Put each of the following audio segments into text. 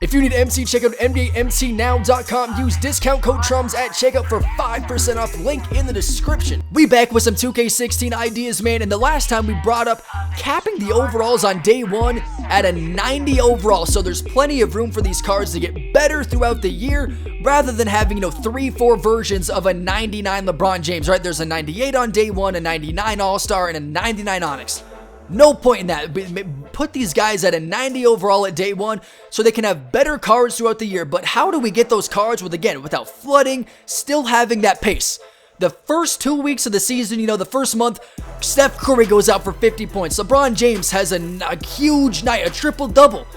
If you need MC, check out NBAMCNow.com. Use discount code Trummz at checkout for 5% off. Link in the description. We back with some 2K16 ideas, man, and the last time we brought up capping the overalls on day one at a 90 overall, so there's plenty of room for these cards to get better throughout the year rather than having, 3-4 versions of a 99 LeBron James, right? There's a 98 on day one, a 99 All-Star, and a 99 Onyx. No point in that. Put these guys at a 90 overall at day one so they can have better cards throughout the year. But how do we get those cards without flooding, still having that pace? The first 2 weeks of the season, the first month, Steph Curry goes out for 50 points. LeBron James has a huge night, a triple-double.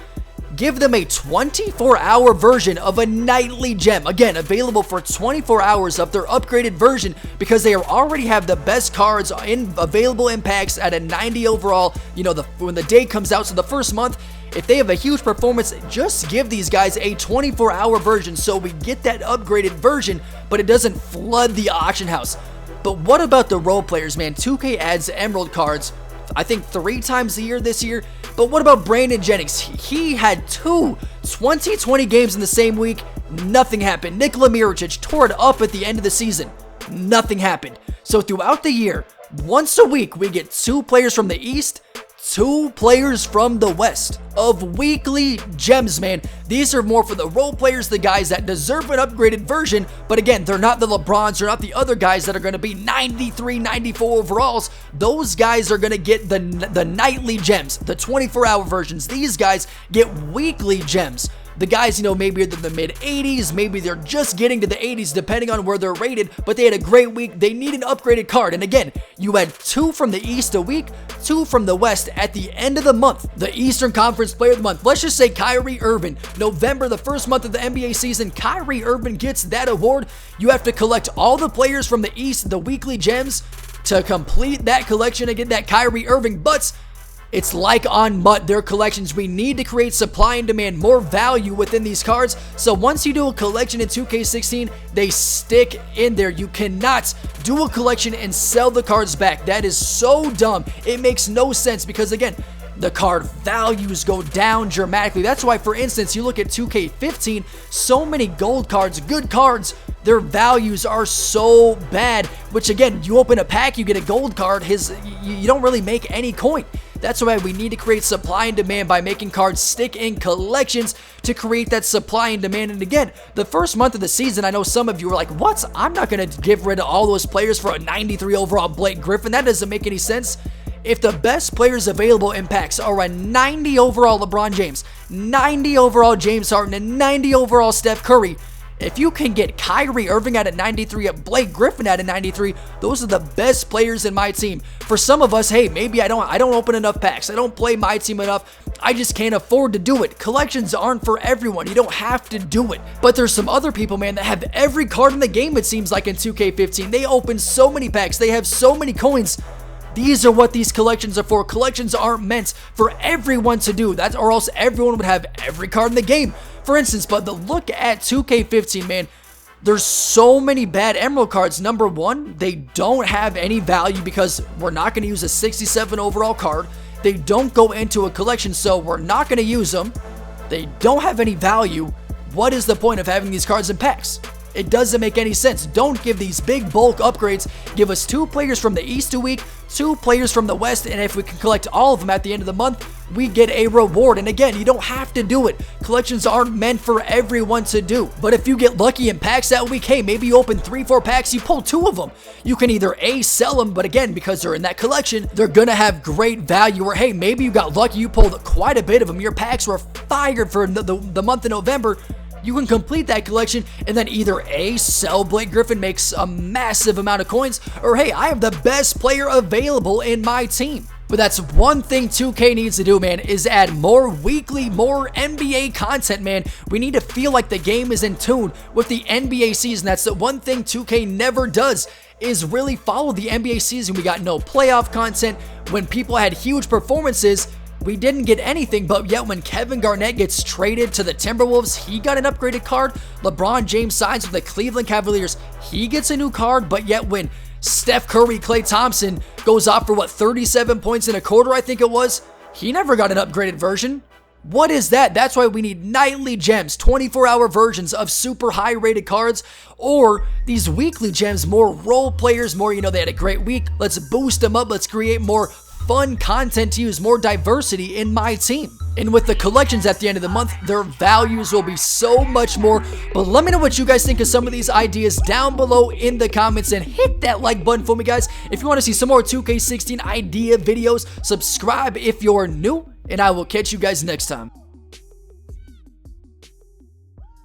Give them a 24-hour version of a nightly gem. Again, available for 24 hours of their upgraded version because they already have the best cards available in packs at a 90 overall, when the day comes out. So the first month, if they have a huge performance, just give these guys a 24-hour version so we get that upgraded version, but it doesn't flood the auction house. But what about the role players, man? 2K adds Emerald cards, I think 3 times a year this year. But what about Brandon Jennings? He had 2 2020 games in the same week. Nothing happened. Nikola Mirotic tore it up at the end of the season. Nothing happened. So throughout the year, once a week, we get 2 players from the East, 2 players from the West of weekly gems, man. These are more for the role players, the guys that deserve an upgraded version, but again, they're not the LeBrons, they're not the other guys that are going to be 93, 94 overalls. Those guys are going to get the nightly gems, the 24-hour versions. These guys get weekly gems. The guys, maybe they're in the mid-80s, maybe they're just getting to the 80s depending on where they're rated, but they had a great week. They need an upgraded card. And again, you had 2 from the East a week, 2 from the West at the end of the month. The Eastern Conference Player of the Month. Let's just say Kyrie Irving. November, the first month of the NBA season, Kyrie Irving gets that award. You have to collect all the players from the East, the weekly gems, to complete that collection and get that Kyrie Irving. But it's like on MUT, their collections. We need to create supply and demand, more value within these cards. So once you do a collection in 2K16, they stick in there. You cannot do a collection and sell the cards back. That is so dumb. It makes no sense because, again, the card values go down dramatically. That's why, for instance, you look at 2K15, so many gold cards, good cards, their values are so bad, which again, you open a pack, you get a gold card, you don't really make any coin. That's why we need to create supply and demand by making cards stick in collections to create that supply and demand. And again, the first month of the season, I know some of you are like, what? I'm not going to get rid of all those players for a 93 overall Blake Griffin. That doesn't make any sense. If the best players available in packs are a 90 overall LeBron James, 90 overall James Harden, and 90 overall Steph Curry, if you can get Kyrie Irving at a 93, a Blake Griffin at a 93, those are the best players in my team. For some of us, hey, maybe I don't open enough packs. I don't play my team enough. I just can't afford to do it. Collections aren't for everyone. You don't have to do it. But there's some other people, man, that have every card in the game, it seems like, in 2K15. They open so many packs. They have so many coins. These are what these collections are for. Collections aren't meant for everyone to do. Or else everyone would have every card in the game. For instance, but the look at 2K15, man, there's so many bad Emerald cards. Number one, they don't have any value because we're not going to use a 67 overall card. They don't go into a collection, so we're not going to use them. They don't have any value. What is the point of having these cards in packs? It doesn't make any sense. Don't give these big bulk upgrades. Give us 2 players from the East a week, 2 players from the West, and if we can collect all of them at the end of the month, we get a reward. And again, you don't have to do it. Collections aren't meant for everyone to do. But if you get lucky in packs that week, hey, maybe you open 3-4 packs, you pull 2 of them. You can either A, sell them, but again, because they're in that collection, they're gonna have great value. Or hey, maybe you got lucky, you pulled quite a bit of them. Your packs were fired for the month of November. You can complete that collection and then either A, sell Blake Griffin, makes a massive amount of coins, or hey, I have the best player available in my team. But that's one thing 2K needs to do, man, is add more weekly, more NBA content, man. We need to feel like the game is in tune with the NBA season. That's the one thing 2K never does, is really follow the NBA season. We got no playoff content. When people had huge performances, we didn't get anything, but yet when Kevin Garnett gets traded to the Timberwolves, he got an upgraded card. LeBron James signs with the Cleveland Cavaliers, he gets a new card, but yet when Steph Curry, Klay Thompson goes off for 37 points in a quarter, I think it was, he never got an upgraded version. What is that? That's why we need nightly gems, 24-hour versions of super high rated cards, or these weekly gems, more role players, more, they had a great week. Let's boost them up. Let's create more fun content to use, more diversity in my team. And with the collections at the end of the month, their values will be so much more. But let me know what you guys think of some of these ideas down below in the comments, and hit that like button for me, guys. If you want to see some more 2K16 idea videos, subscribe if you're new, and I will catch you guys next time.